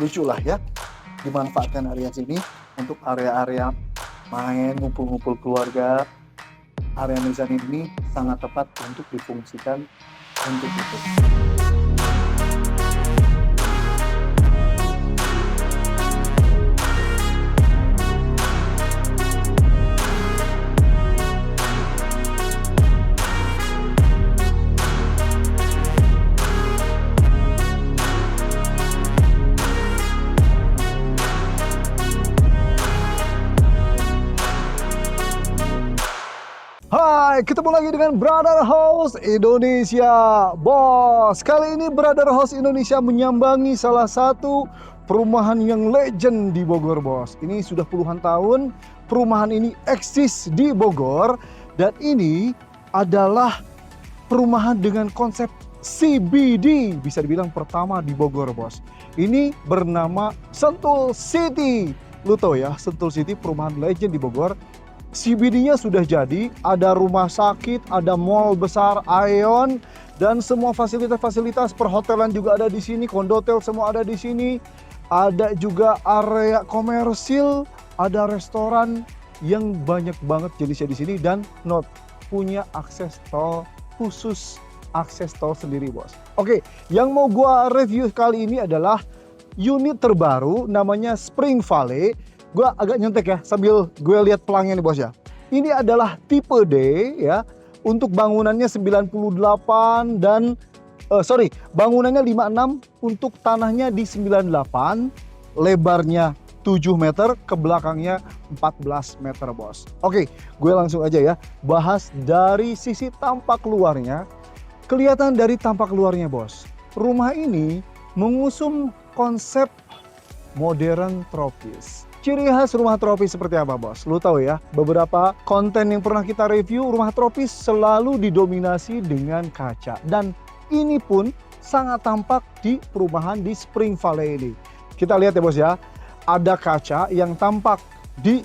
lucu lah ya. Dimanfaatkan area sini untuk area-area main, ngumpul-ngumpul keluarga. Area mezanin ini sangat tepat untuk difungsikan untuk itu. Hai, ketemu lagi dengan Brother House Indonesia, bos. Kali ini Brother House Indonesia menyambangi salah satu perumahan yang legend di Bogor, bos. Ini sudah puluhan tahun perumahan ini eksis di Bogor, dan ini adalah perumahan dengan konsep CBD, bisa dibilang pertama di Bogor, bos. Ini bernama Sentul City. Lu tau ya, Sentul City perumahan legend di Bogor. CBD-nya sudah jadi, ada rumah sakit, ada mall besar, Aeon, dan semua fasilitas-fasilitas perhotelan juga ada di sini, kondotel semua ada di sini. Ada juga area komersil, ada restoran yang banyak banget jenisnya di sini, dan punya akses tol khusus, akses tol sendiri, bos. Oke, yang mau gua review kali ini adalah unit terbaru namanya Spring Valley. Gue agak nyontek ya sambil gue lihat pelangnya nih, bos ya. Ini adalah tipe D ya. Untuk bangunannya 98 dan bangunannya 56, untuk tanahnya di 98, lebarnya 7 meter, ke belakangnya 14 meter, bos. Oke, gue langsung aja ya bahas dari sisi tampak luarnya. Kelihatan dari tampak luarnya, bos. Rumah ini mengusung konsep modern tropis. Ciri khas rumah tropis seperti apa, bos? Lu tahu ya, beberapa konten yang pernah kita review, rumah tropis selalu didominasi dengan kaca. Dan ini pun sangat tampak di perumahan di Spring Valley ini. Kita lihat ya, bos ya, ada kaca yang tampak di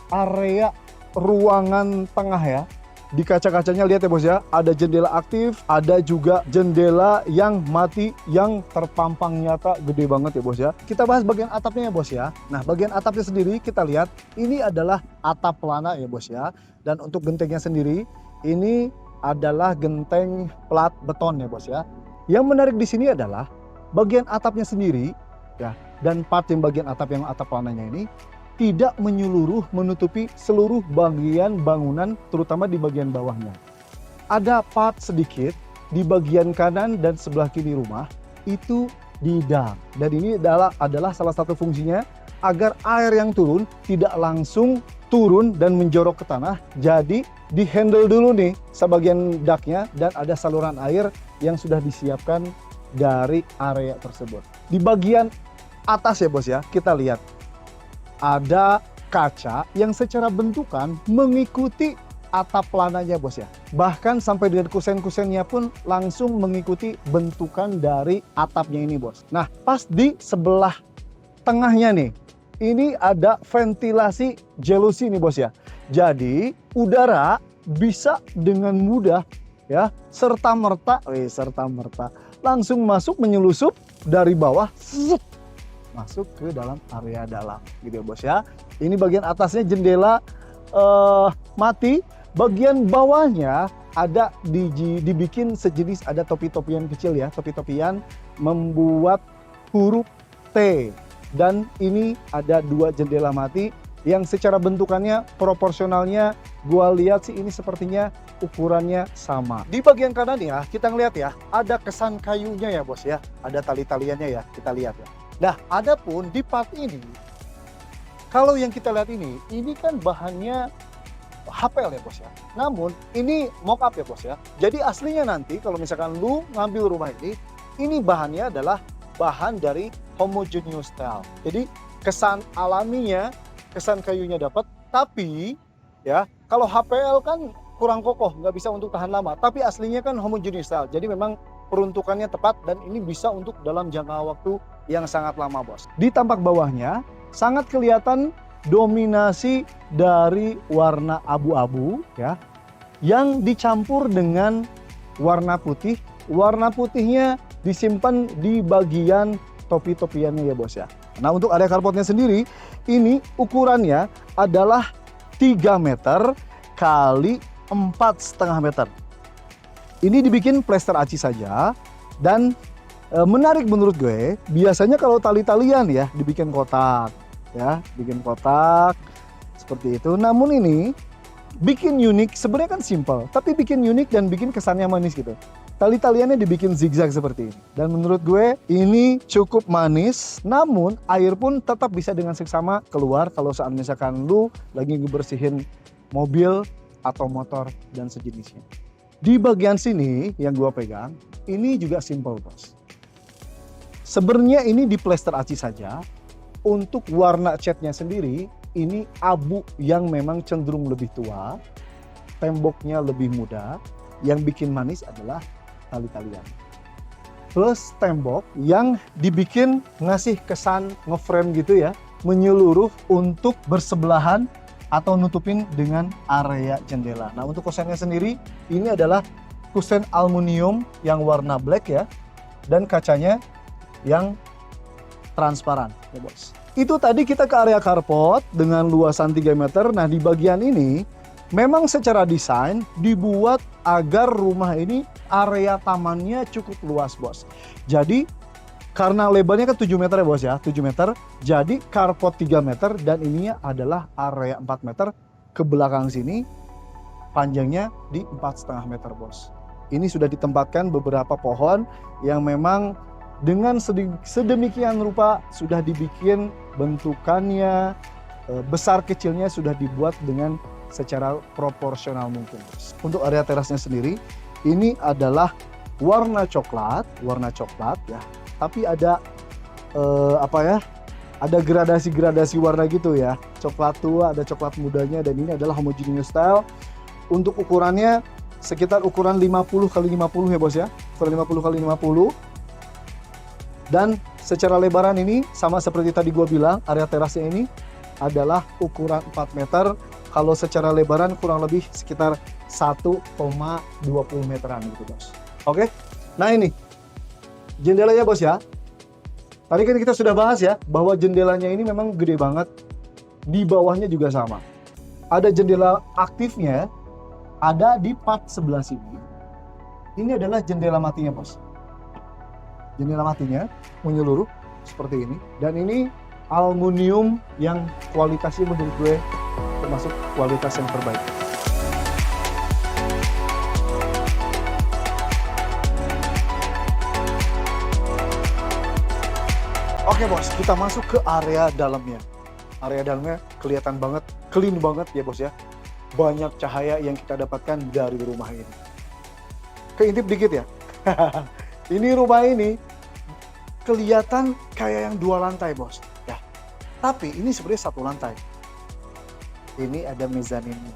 area ruangan tengah ya. Di kaca-kacanya lihat ya, bos ya, ada jendela aktif, ada juga jendela yang mati yang terpampang nyata, gede banget ya, bos ya. Kita bahas bagian atapnya ya, bos ya. Nah, bagian atapnya sendiri kita lihat ini adalah atap pelana ya, bos ya. Dan untuk gentengnya sendiri ini adalah genteng plat beton ya, bos ya. Yang menarik di sini adalah bagian atapnya sendiri ya, dan part yang bagian atap yang atap pelananya ini tidak menyeluruh menutupi seluruh bagian bangunan, terutama di bagian bawahnya. Ada part sedikit di bagian kanan dan sebelah kiri rumah itu di dam. Dan ini adalah salah satu fungsinya agar air yang turun tidak langsung turun dan menjorok ke tanah. Jadi di handle dulu nih sebagian daknya, dan ada saluran air yang sudah disiapkan dari area tersebut. Di bagian atas ya, bos ya, kita lihat ada kaca yang secara bentukan mengikuti atap pelananya, bos ya. Bahkan sampai dengan kusen-kusennya pun langsung mengikuti bentukan dari atapnya ini, bos. Nah, pas di sebelah tengahnya nih, ini ada ventilasi jelusi nih, bos ya. Jadi udara bisa dengan mudah ya serta-merta langsung masuk, menyelusup dari bawah, masuk ke dalam area dalam gitu ya, bos ya. Ini bagian atasnya jendela mati, bagian bawahnya ada dibikin sejenis, ada topi-topian kecil ya, topi-topian membuat huruf T. Dan ini ada 2 jendela mati yang secara bentukannya, proporsionalnya gua lihat sih ini sepertinya ukurannya sama. Di bagian kanan ya, kita ngeliat ya, ada kesan kayunya ya, bos ya, ada tali-taliannya ya, kita lihat ya. Nah, adapun di part ini, kalau yang kita lihat ini kan bahannya HPL ya, bos ya. Namun ini mock up ya, bos ya. Jadi aslinya nanti kalau misalkan lu ngambil rumah ini bahannya adalah bahan dari homogeneous style. Jadi kesan alaminya, kesan kayunya dapat, tapi ya kalau HPL kan kurang kokoh, nggak bisa untuk tahan lama. Tapi aslinya kan homogeneous style. Jadi memang peruntukannya tepat, dan ini bisa untuk dalam jangka waktu yang sangat lama, bos. Di tampak bawahnya sangat kelihatan dominasi dari warna abu-abu ya, yang dicampur dengan warna putih. Warna putihnya disimpan di bagian topi-topiannya ya bos ya. Nah untuk area carportnya sendiri, ini ukurannya adalah 3 meter kali 4,5 meter. Ini dibikin plester aci saja, dan menarik menurut gue, biasanya kalau tali-talian ya dibikin kotak, ya, bikin kotak seperti itu. Namun ini bikin unik, sebenarnya kan simple, tapi bikin unik dan bikin kesannya manis gitu. Tali-taliannya dibikin zigzag seperti ini. Dan menurut gue ini cukup manis, namun air pun tetap bisa dengan seksama keluar kalau saat misalkan lu lagi ngebersihin mobil atau motor dan sejenisnya. Di bagian sini yang gue pegang, ini juga simple bos. Sebenarnya ini di plester aci saja. Untuk warna catnya sendiri, ini abu yang memang cenderung lebih tua, temboknya lebih muda. Yang bikin manis adalah tali-talian. Plus tembok yang dibikin ngasih kesan ngeframe gitu ya, menyeluruh untuk bersebelahan atau nutupin dengan area jendela. Nah untuk kusennya sendiri, ini adalah kusen aluminium yang warna black ya, dan kacanya yang transparan ya bos. Itu tadi kita ke area carport dengan luasan 3 meter. Nah di bagian ini memang secara desain dibuat agar rumah ini area tamannya cukup luas bos. Jadi karena lebarnya kan 7 meter ya bos ya, 7 meter. Jadi carport 3 meter dan ininya adalah area 4 meter. Ke belakang sini panjangnya di 4,5 meter bos. Ini sudah ditempatkan beberapa pohon yang memang dengan sedemikian rupa sudah dibikin bentukannya, besar kecilnya sudah dibuat dengan secara proporsional mungkin. Untuk area terasnya sendiri, ini adalah warna coklat ya. Tapi ada ada gradasi-gradasi warna gitu ya. Coklat tua, ada coklat mudanya, dan ini adalah homogeneous style. Untuk ukurannya sekitar ukuran 50 x 50 ya bos ya. Ukuran 50 x 50. Dan secara lebaran ini sama seperti tadi gua bilang, area terasnya ini adalah ukuran 4 meter. Kalau secara lebaran kurang lebih sekitar 1,20 meteran gitu bos. Oke, nah ini jendelanya bos ya. Tadi kan kita sudah bahas ya, bahwa jendelanya ini memang gede banget. Di bawahnya juga sama. Ada jendela aktifnya, ada di part sebelah sini. Ini adalah jendela matinya bos. Jendela matinya menyeluruh seperti ini, dan ini aluminium yang kualitasnya menurut gue termasuk kualitas yang terbaik. Oke bos, kita masuk ke area dalamnya. Area dalamnya kelihatan banget, clean banget ya bos ya. Banyak cahaya yang kita dapatkan dari rumah ini. Keintip dikit ya. Ini rumah ini kelihatan kayak yang 2 lantai bos ya, tapi ini sebenarnya 1 lantai. Ini ada mezaninnya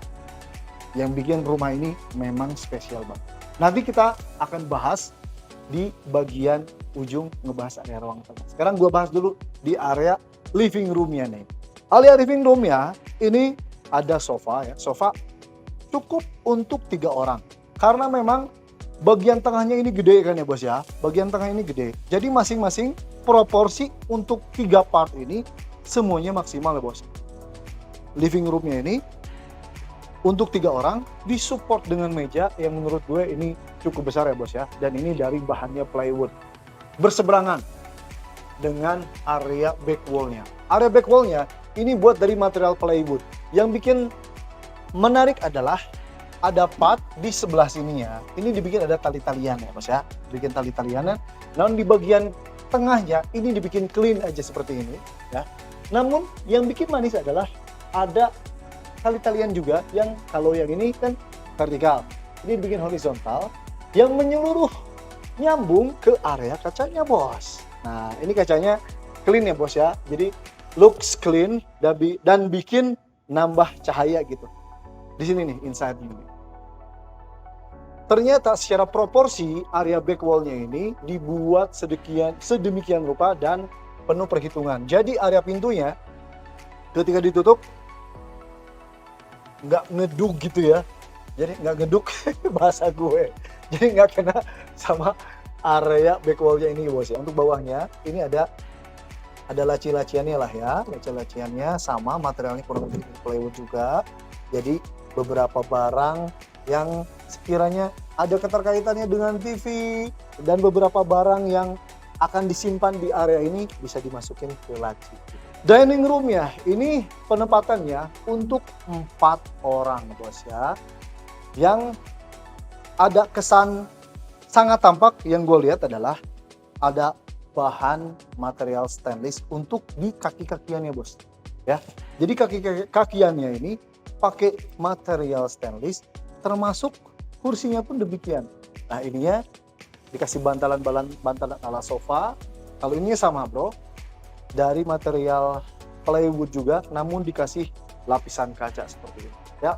yang bikin rumah ini memang spesial banget. Nanti kita akan bahas di bagian ujung, ngebahas area ruang tengah. Sekarang gua bahas dulu di area living roomnya nih. Area living roomnya ini ada sofa ya, sofa cukup untuk 3 orang karena memang bagian tengahnya ini gede kan ya bos ya. Bagian tengah ini gede. Jadi masing-masing proporsi untuk 3 part ini semuanya maksimal ya bos. Living roomnya ini untuk 3 orang disupport dengan meja yang menurut gue ini cukup besar ya bos ya. Dan ini dari bahannya plywood. Berseberangan dengan area back wall-nya. Area back wall-nya ini buat dari material plywood. Yang bikin menarik adalah ada part di sebelah sini ya. Ini dibikin ada tali-talian ya bos ya. Bikin tali-taliannya. Namun di bagian tengahnya ini dibikin clean aja seperti ini ya. Namun yang bikin manis adalah ada tali-talian juga yang kalau yang ini kan vertikal. Ini dibikin horizontal yang menyeluruh nyambung ke area kacanya bos. Nah ini kacanya clean ya bos ya. Jadi looks clean dan bikin nambah cahaya gitu. Di sini nih inside ini. Ternyata secara proporsi area back wall-nya ini dibuat sedemikian rupa dan penuh perhitungan. Jadi area pintunya ketika ditutup nggak ngeduk gitu ya. Jadi nggak ngeduk bahasa gue. Jadi nggak kena sama area back wall-nya ini bos ya. Untuk bawahnya ini ada laci-laciannya lah ya. Laci-laciannya sama, materialnya kurang lebih plywood juga. Jadi beberapa barang yang sekiranya ada keterkaitannya dengan TV dan beberapa barang yang akan disimpan di area ini bisa dimasukin ke laci. Dining room ya, ini penempatannya untuk 4 orang bos ya. Yang ada kesan sangat tampak yang gue lihat adalah ada bahan material stainless untuk di kaki-kakiannya bos ya. Jadi kaki-kakiannya ini pakai material stainless, termasuk kursinya pun demikian. Nah ininya dikasih bantalan ala sofa. Kalau ini sama bro, dari material plywood juga, namun dikasih lapisan kaca seperti ini ya.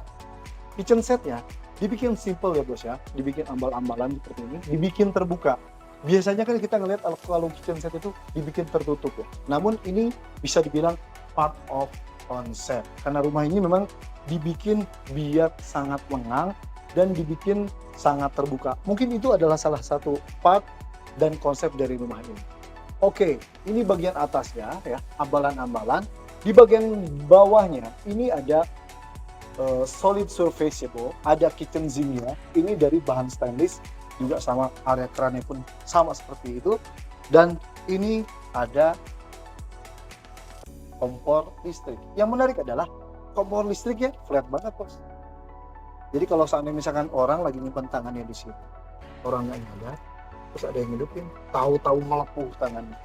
Kitchen setnya dibikin simple ya bos ya, dibikin ambal-ambalan seperti ini, dibikin terbuka. Biasanya kan kita ngelihat kalau kitchen set itu dibikin tertutup ya. Namun ini bisa dibilang part of konsep. Karena rumah ini memang dibikin biar sangat lengang dan dibikin sangat terbuka. Mungkin itu adalah salah satu part dan konsep dari rumah ini. Oke, ini bagian atasnya ya, ambalan-ambalan. Di bagian bawahnya ini ada solid surface ya bro, ada kitchen zinc-nya, ini dari bahan stainless, juga sama area kerannya pun sama seperti itu, dan ini ada kompor listrik. Yang menarik adalah kompor listriknya flat banget bos. Jadi kalau seandainya misalkan orang lagi nyimpen tangannya di sini, orang nggak nyadar, terus ada yang hidupin, tahu-tahu melepuh tangannya.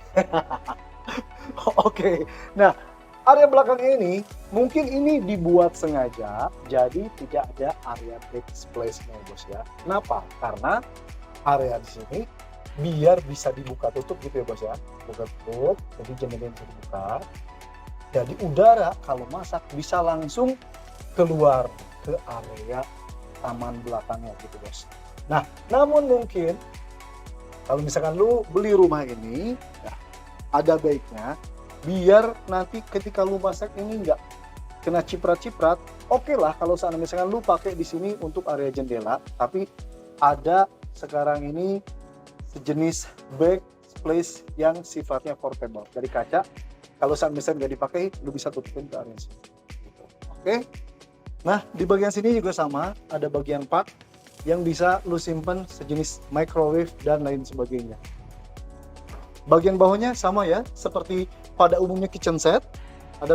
Oke, nah area belakang ini mungkin ini dibuat sengaja, jadi tidak ada area backsplash-nya bos ya. Kenapa? Karena area di sini biar bisa dibuka tutup gitu ya bos ya, buka tutup, jadi jendelanya bisa dibuka. Jadi udara kalau masak bisa langsung keluar ke area taman belakangnya gitu bos. Nah, namun mungkin kalau misalkan lu beli rumah ini, ya, ada baiknya biar nanti ketika lu masak ini nggak kena ciprat-ciprat. Oke lah kalau seandainya misalkan lu pakai di sini untuk area jendela, tapi ada sekarang ini sejenis backsplash yang sifatnya portable dari kaca. Kalau misalnya nggak dipakai, lu bisa tutupin ke area sini. Gitu. Oke. Nah di bagian sini juga sama, ada bagian part yang bisa lu simpen sejenis microwave dan lain sebagainya. Bagian bawahnya sama ya, seperti pada umumnya kitchen set, ada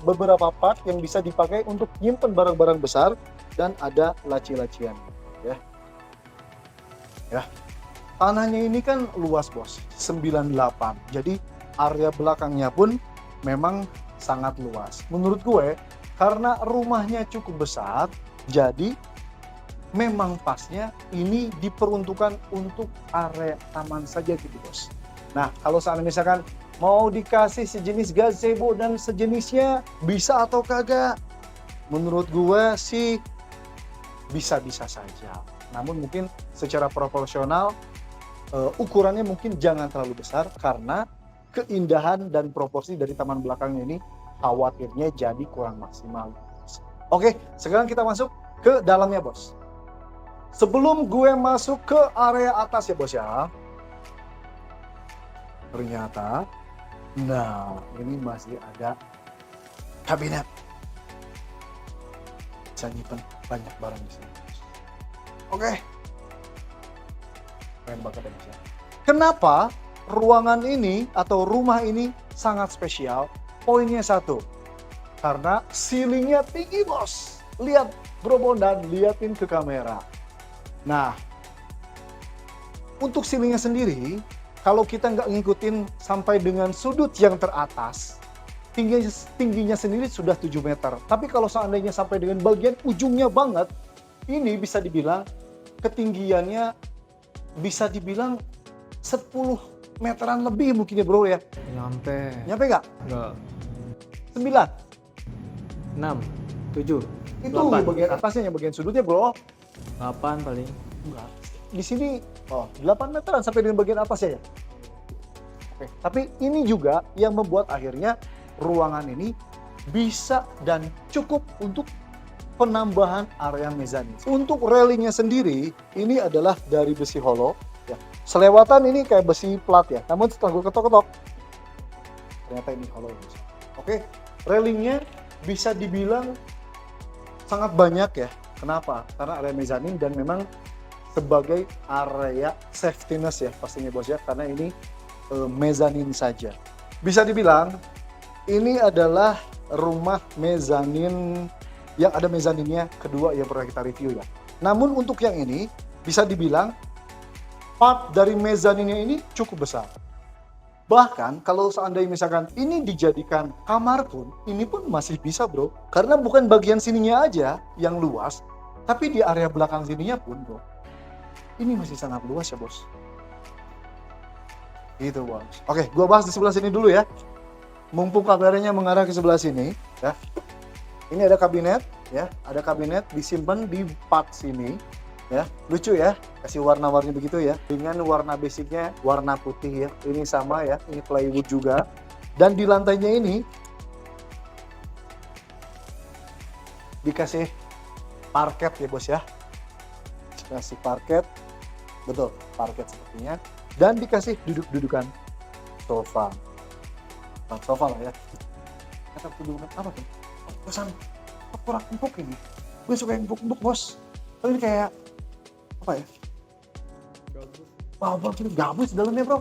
beberapa part yang bisa dipakai untuk nyimpen barang-barang besar dan ada laci-lacian ya. Ya. Tanahnya ini kan luas bos, 98. Jadi area belakangnya pun memang sangat luas. Menurut gue karena rumahnya cukup besar, jadi memang pasnya ini diperuntukkan untuk area taman saja gitu bos. Nah kalau seandainya misalkan mau dikasih sejenis gazebo dan sejenisnya, bisa atau kagak? Menurut gue sih bisa-bisa saja. Namun mungkin secara proporsional ukurannya mungkin jangan terlalu besar karena keindahan dan proporsi dari taman belakangnya ini khawatirnya jadi kurang maksimal. Oke, sekarang kita masuk ke dalamnya bos. Sebelum gue masuk ke area atas ya bos ya, ternyata nah ini masih ada kabinet, bisa nyimpen banyak barang di sini. Oke, keren banget ya bos ya. Kenapa ruangan ini atau rumah ini sangat spesial? Poinnya satu, karena ceilingnya tinggi bos. Lihat Bro Bondan, liatin ke kamera. Nah, untuk ceilingnya sendiri, kalau kita nggak ngikutin sampai dengan sudut yang teratas, tingginya sendiri sudah 7 meter. Tapi kalau seandainya sampai dengan bagian ujungnya banget, ini bisa dibilang ketinggiannya bisa dibilang 10 meteran lebih mungkin ya bro ya. Nyampe nggak? Enggak. 9? 6, 7, Itu 8. bagian atasnya, yang bagian sudutnya bro. 8 paling. Enggak. Di sini 8 meteran sampai dengan bagian atasnya ya. Oke. Tapi ini juga yang membuat akhirnya ruangan ini bisa dan cukup untuk penambahan area mezanin. Untuk railingnya sendiri ini adalah dari besi hollow ya, Selewatan ini kayak besi plat ya, namun setelah gue ketok-ketok, ternyata ini hollow. Oke, railingnya bisa dibilang sangat banyak ya. Kenapa? Karena area mezanin dan memang sebagai area safety-ness ya pastinya bos ya, karena ini mezanin saja. Bisa dibilang ini adalah rumah mezanin yang ada mezaninnya kedua yang pernah kita review ya. Namun untuk yang ini bisa dibilang part dari mezaninnya ini cukup besar. Bahkan kalau seandainya misalkan ini dijadikan kamar pun, ini pun masih bisa bro. Karena bukan bagian sininya aja yang luas, tapi di area belakang sininya pun bro, ini masih sangat luas ya bos. Gitu bos. Oke, gua bahas di sebelah sini dulu ya. Mumpung kameranya mengarah ke sebelah sini ya. Ini ada kabinet ya, ada kabinet disimpan di part sini. Ya, lucu ya, kasih warna-warni begitu ya, dengan warna basicnya warna putih ya, ini sama ya, ini plywood juga, dan di lantainya ini dikasih parket ya bos ya, dikasih parket, betul, parket sepertinya, dan dikasih duduk-dudukan sofa, nah, sofa lah ya, kata dudukan apa tuh, kesan kurang empuk ini, gue suka yang empuk-empuk bos, ini kayak apa ya? Wow, ini gabus dalamnya bro.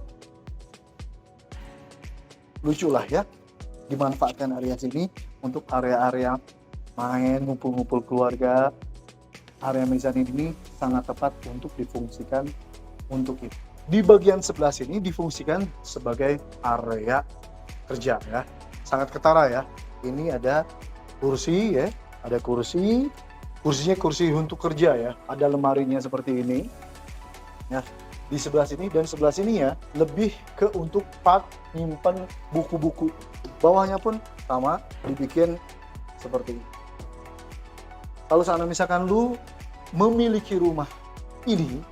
Lucu lah ya, dimanfaatkan area sini untuk area-area main, ngumpul-ngumpul keluarga. Area mezanin ini sangat tepat untuk difungsikan untuk itu. Di bagian sebelah sini difungsikan sebagai area kerja ya, sangat ketara ya. Ini ada kursi ya, ada kursi. Kursinya kursi untuk kerja ya, ada lemarinya seperti ini ya, di sebelah sini, dan sebelah sini ya lebih ke untuk part nyimpan buku-buku. Bawahnya pun sama, dibikin seperti ini. Kalau seandainya misalkan lu memiliki rumah ini,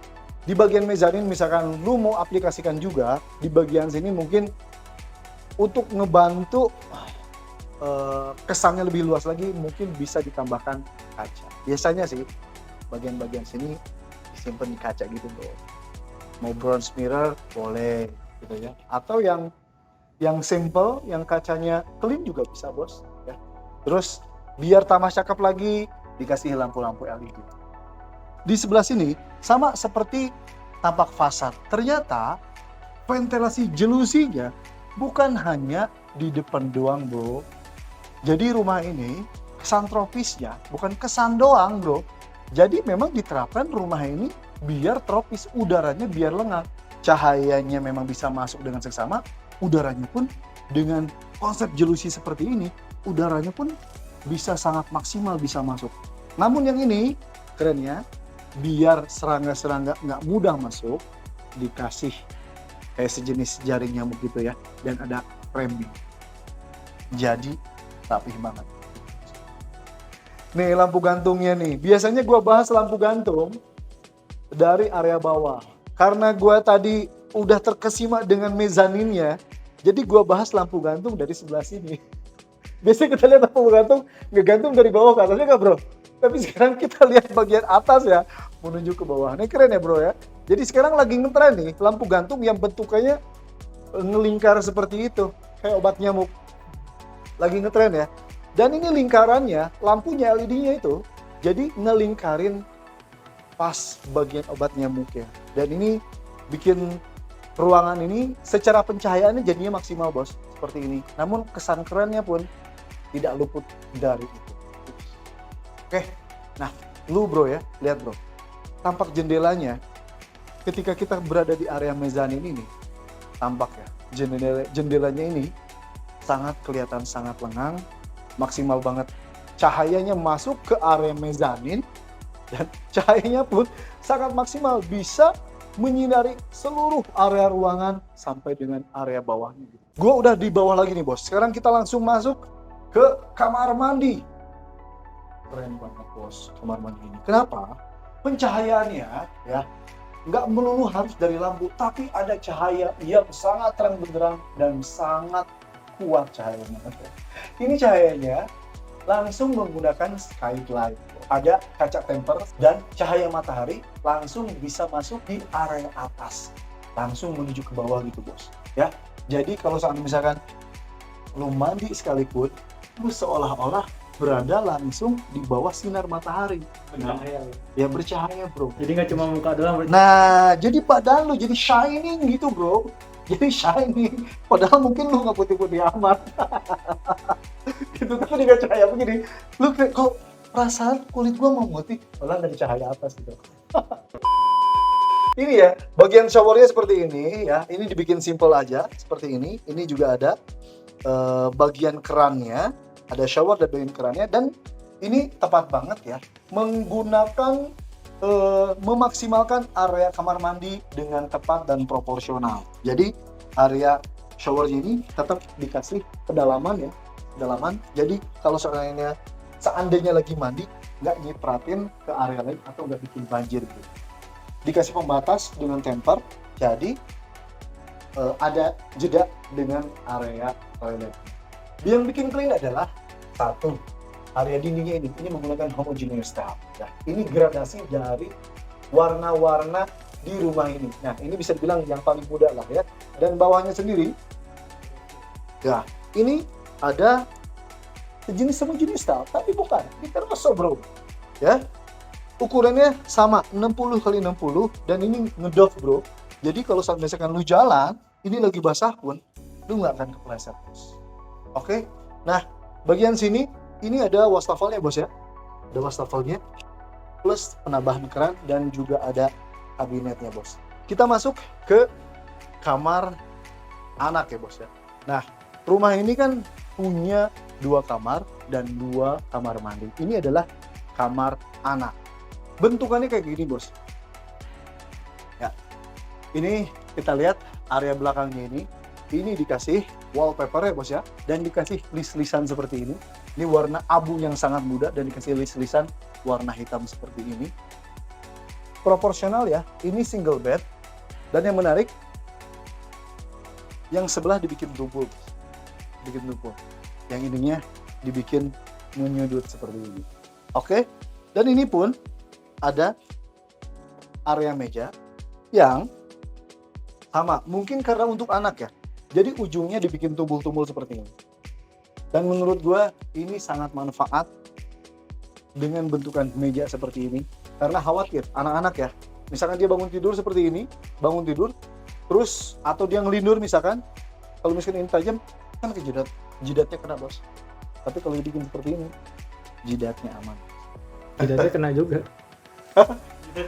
di bagian mezanin misalkan lu mau aplikasikan juga, di bagian sini mungkin untuk ngebantu kesannya lebih luas lagi, mungkin bisa ditambahkan kaca. Biasanya sih bagian-bagian sini disimpan di kaca gitu bro. Mau bronze mirror boleh gitu ya. Atau yang simple, yang kacanya clean juga bisa bos ya. Terus biar tambah cakep lagi dikasih lampu-lampu LED. Di sebelah sini sama seperti tampak fasad. Ternyata ventilasi jelusinya bukan hanya di depan doang bro. Jadi rumah ini kesan tropisnya bukan kesan doang bro. Jadi memang diterapkan rumah ini biar tropis, udaranya biar lengang. Cahayanya memang bisa masuk dengan seksama, udaranya pun dengan konsep jelusi seperti ini, udaranya pun bisa sangat maksimal bisa masuk. Namun yang ini kerennya, biar serangga-serangga nggak mudah masuk, dikasih kayak sejenis jaring nyamuk gitu ya, dan ada framing. Jadi rapih banget. Nih lampu gantungnya nih. Biasanya gua bahas lampu gantung dari area bawah. Karena gua tadi udah terkesima dengan mezaninnya, jadi gua bahas lampu gantung dari sebelah sini. Biasanya kita lihat lampu gantung ngegantung dari bawah ke atasnya nggak bro? Tapi sekarang kita lihat bagian atas ya, menuju ke bawah. Ini keren ya bro ya. Jadi sekarang lagi ngetren nih lampu gantung yang bentukannya ngelingkar seperti itu, kayak obat nyamuk. Lagi ngetren ya. Dan ini lingkarannya, lampunya LED-nya itu jadi ngelingkarin pas bagian obat nyamuknya. Dan ini bikin ruangan ini secara pencahayaannya jadinya maksimal bos, seperti ini. Namun kesan kerennya pun tidak luput dari itu. Oke, nah lu bro ya, lihat bro. Tampak jendelanya ketika kita berada di area mezanin ini, tampak ya jendelanya ini sangat kelihatan sangat lengang, maksimal banget. Cahayanya masuk ke area mezanin dan cahayanya pun sangat maksimal, bisa menyinari seluruh area ruangan sampai dengan area bawahnya. Gua udah di bawah lagi nih bos. Sekarang kita langsung masuk ke kamar mandi. Keren banget bos kamar mandi ini. Kenapa? Pencahayaannya ya nggak melulu harus dari lampu, tapi ada cahaya yang sangat terang benderang dan sangat kuat cahayanya. Ini cahayanya langsung menggunakan skylight. Ada kaca temper dan cahaya matahari langsung bisa masuk di area atas. langsung menuju ke bawah gitu bos. Ya, jadi kalau saat misalkan lu mandi sekalipun, lu seolah-olah berada langsung di bawah sinar matahari. Bercahaya. Ya bercahaya bro. Jadi nggak cuma muka doang. Nah, jadi badan lu jadi shining gitu bro. Jadi shining. Padahal mungkin lu nggak putih-putih amat. Gitu tapi dengan cahaya begini. Lu kayak kok perasaan kulit gua mau putih. Padahal dari cahaya atas gitu. Ini ya, bagian showernya seperti ini ya. Ini dibikin simple aja seperti ini. Ini juga ada bagian kerannya. Ada shower dan bagian kerannya. Dan ini tepat banget ya. Menggunakan memaksimalkan area kamar mandi dengan tepat dan proporsional. Jadi area shower ini tetap dikasih kedalaman ya, kedalaman. Jadi kalau seandainya lagi mandi, nggak nyipratin ke area lain atau nggak bikin banjir gitu. Dikasih pembatas dengan temper, jadi ada jeda dengan area toilet. Yang bikin clean adalah satu, area dindingnya ini menggunakan homogeneous tile. Nah, ini gradasi dari warna-warna di rumah ini. Nah, ini bisa dibilang yang paling mudah lah ya. Dan bawahnya sendiri, ya ini ada sejenis homogeneous tile, tapi bukan. Ini termoso bro, ya. Ukurannya sama 60 x 60 dan ini ngedove bro. Jadi kalau saat misalkan lu jalan, ini lagi basah pun, lu nggak akan kepleset bos. Oke, nah bagian sini ini ada wastafelnya bos ya, ada wastafelnya plus penambahan keran dan juga ada kabinetnya bos. Kita masuk ke kamar anak ya bos ya. Nah rumah ini kan punya 2 kamar dan 2 kamar mandi. Ini adalah kamar anak. Bentukannya kayak gini bos. Ya, ini kita lihat area belakangnya ini dikasih wallpaper ya bos ya, dan dikasih list-listan seperti ini. Ini warna abu yang sangat muda dan dikasih list-listan warna hitam seperti ini. Proporsional ya, ini single bed. Dan yang menarik, yang sebelah dibikin double, yang ininya dibikin menyudut seperti ini. Oke, dan ini pun ada area meja yang sama, mungkin karena untuk anak ya, jadi ujungnya dibikin tumbul-tumbul seperti ini. Dan menurut gue ini sangat manfaat dengan bentukan meja seperti ini, karena khawatir anak-anak ya, misalkan dia bangun tidur seperti ini, bangun tidur terus atau dia ngelindur misalkan, kalau misalkan ini tajam kan ke jidatnya kena bos. Tapi kalau dibikin seperti ini, jidatnya aman. Jidatnya kena juga.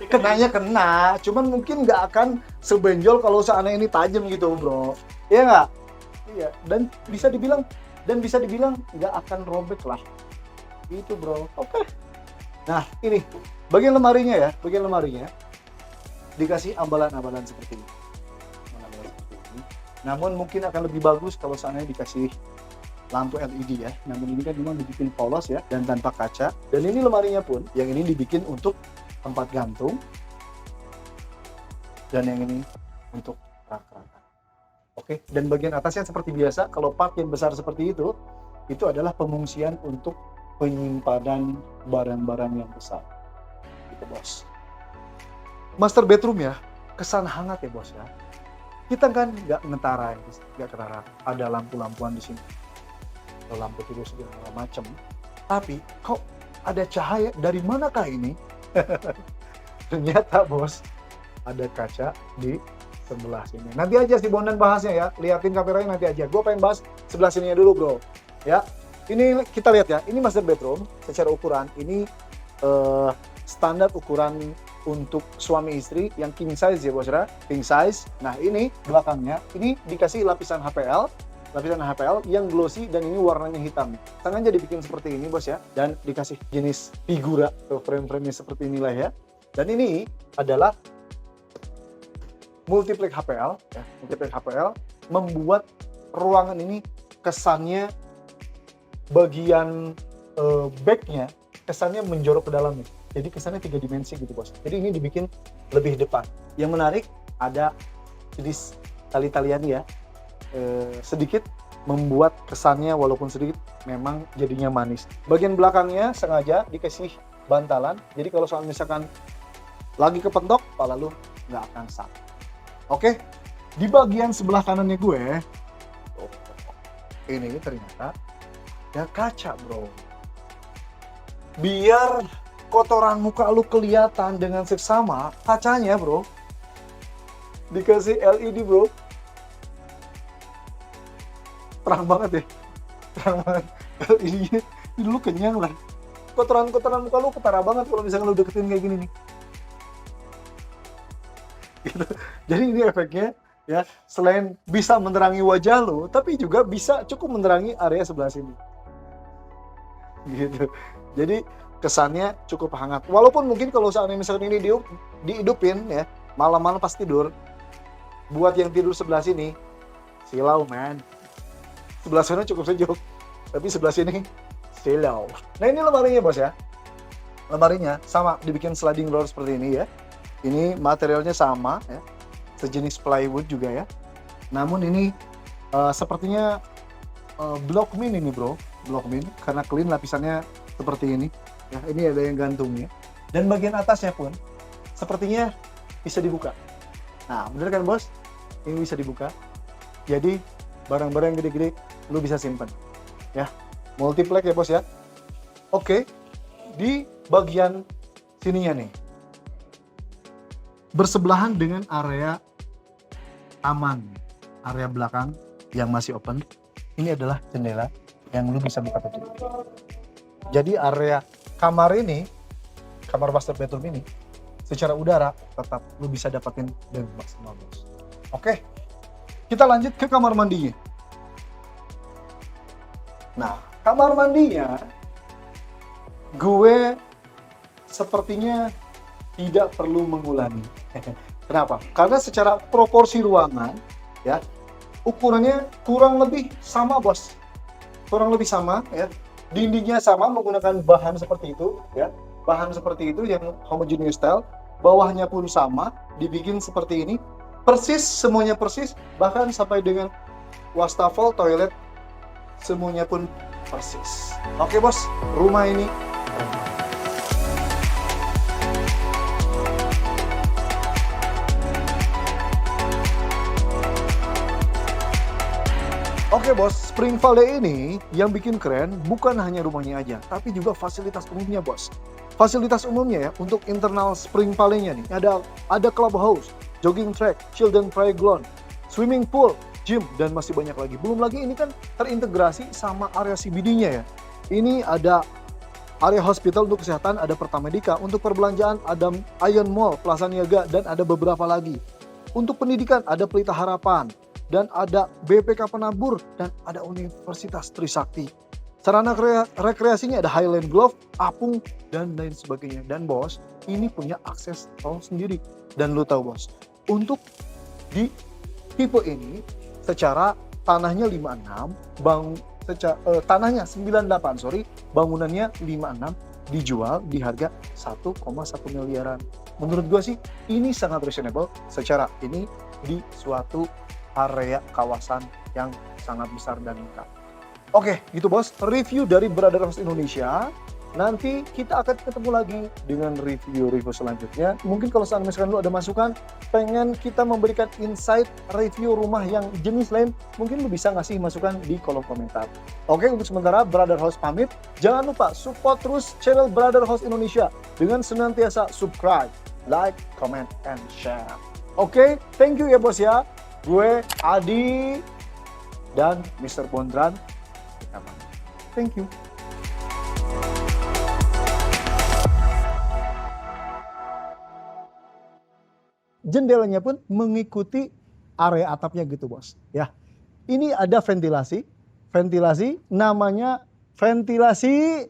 Kenanya kena, cuman mungkin nggak akan sebenjol kalau seandainya ini tajam gitu bro. Iya nggak? Iya. Dan bisa dibilang nggak akan robek lah. Gitu bro. Oke. Nah ini bagian lemarinya ya, dikasih ambalan-ambalan seperti ini. Namun mungkin akan lebih bagus kalau seandainya dikasih lampu LED ya. Namun ini kan memang dibikin polos ya dan tanpa kaca. Dan ini lemarinya pun yang ini dibikin untuk tempat gantung dan yang ini untuk rak-rakan. Oke, dan bagian atasnya seperti biasa, kalau part yang besar seperti itu adalah pengungsian untuk penyimpanan barang-barang yang besar. Gitu bos. Master bedroom ya, kesan hangat ya bos ya. Kita kan nggak ngentara, nggak ketara. Ada lampu-lampuan di sini, ada lampu tidur segala macam. Tapi kok ada cahaya dari manakah ini? Ternyata bos ada kaca di sebelah sini. Nanti aja si Bondan bahasnya ya, liatin kameranya nanti aja. Gue pengen bahas sebelah sininya dulu bro. Ya, ini kita lihat ya. Ini master bedroom secara ukuran. Ini standar ukuran untuk suami istri yang king size ya bos ya, king size. Nah ini belakangnya ini dikasih lapisan HPL yang glossy dan ini warnanya hitam. Sengaja dibikin seperti ini bos ya, dan dikasih jenis figura atau frame-frame seperti inilah ya. Dan ini adalah multiplex HPL ya, multiplex HPL membuat ruangan ini kesannya bagian backnya kesannya menjorok ke dalamnya. Jadi kesannya 3 dimensi gitu bos. Jadi ini dibikin lebih depan. Yang menarik ada jenis tali-talian ya. Sedikit membuat kesannya walaupun sedikit memang jadinya manis. Bagian belakangnya sengaja dikasih bantalan. Jadi kalau misalkan lagi kepentok, kepala lu nggak akan sakit. Oke, di bagian sebelah kanannya gue, ini ternyata ada kaca bro. Biar kotoran muka lu kelihatan dengan seksama, kacanya bro dikasih LED bro. Terang banget ya, terang banget. LED-nya dulu kenyang lah. Kotoran-kotoran muka lu ketara banget kalau misalnya lu deketin kayak gini nih. Gitu. Jadi ini efeknya ya, selain bisa menerangi wajah lu, tapi juga bisa cukup menerangi area sebelah sini. Gitu. Jadi kesannya cukup hangat. Walaupun mungkin kalau seandainya misalkan ini dihidupin ya, malam-malam pas tidur, buat yang tidur sebelah sini, silau man. Sebelah sana cukup sejuk, tapi sebelah sini silau. Nah ini lemarinya bos ya. Lemarinya sama dibikin sliding door seperti ini ya. Ini materialnya sama ya, sejenis plywood juga ya. Namun ini sepertinya block min ini bro, block min karena clean lapisannya seperti ini. Ya, ini ada yang gantungnya. Dan bagian atasnya pun sepertinya bisa dibuka. Nah, bener kan bos? Ini bisa dibuka. Jadi barang-barang yang gede-gede lu bisa simpen. Ya, multiplex ya bos ya. Oke, di bagian sininya nih, bersebelahan dengan area taman, area belakang yang masih open. Ini adalah jendela yang lu bisa buka tutup. Jadi area kamar ini, kamar master bedroom ini, secara udara tetap lu bisa dapetin dengan maksimal bos. Oke, kita lanjut ke kamar mandinya. Nah, kamar mandinya gue sepertinya tidak perlu mengulangi. Kenapa? Karena secara proporsi ruangan ya, ukurannya kurang lebih sama bos. Kurang lebih sama ya. Dindingnya sama menggunakan bahan seperti itu ya. Bahan seperti itu yang homogeneous style. Bawahnya pun sama, dibikin seperti ini. Persis, semuanya persis, bahkan sampai dengan wastafel, toilet, semuanya pun persis. Oke bos, rumah ini Oke bos, Spring Valley ini yang bikin keren bukan hanya rumahnya aja, tapi juga fasilitas umumnya bos. Fasilitas umumnya ya, untuk internal Spring Valley-nya nih, ada clubhouse, jogging track, children playground, swimming pool, gym, dan masih banyak lagi. Belum lagi ini kan terintegrasi sama area CBD-nya ya. Ini ada area hospital untuk kesehatan, ada Pertamedika, untuk perbelanjaan ada Ion Mall, Plaza Niaga, dan ada beberapa lagi. Untuk pendidikan ada Pelita Harapan, dan ada BPK Penabur, dan ada Universitas Trisakti. Sarana rekreasinya ada Highland Grove, Apung, dan lain sebagainya. Dan bos, ini punya akses tol sendiri. Dan lu tahu bos, untuk di tipe ini, secara tanahnya 56, tanahnya 98, bangunannya 56, dijual di harga 1,1 miliaran. Menurut gua sih, ini sangat reasonable secara ini di suatu area kawasan yang sangat besar dan lengkap. Oke, gitu bos, review dari Brother House Indonesia. Nanti kita akan ketemu lagi dengan review-review selanjutnya. Mungkin kalau misalkan lu ada masukan, pengen kita memberikan insight review rumah yang jenis lain, mungkin lu bisa ngasih masukan di kolom komentar. Oke, untuk sementara Brother House pamit. Jangan lupa support terus channel Brother House Indonesia dengan senantiasa subscribe, like, comment, and share. Oke, thank you ya bos ya. Gue Adi dan Mr. Bondran. Thank you. Jendelanya pun mengikuti area atapnya gitu bos. Ya, ini ada ventilasi namanya ventilasi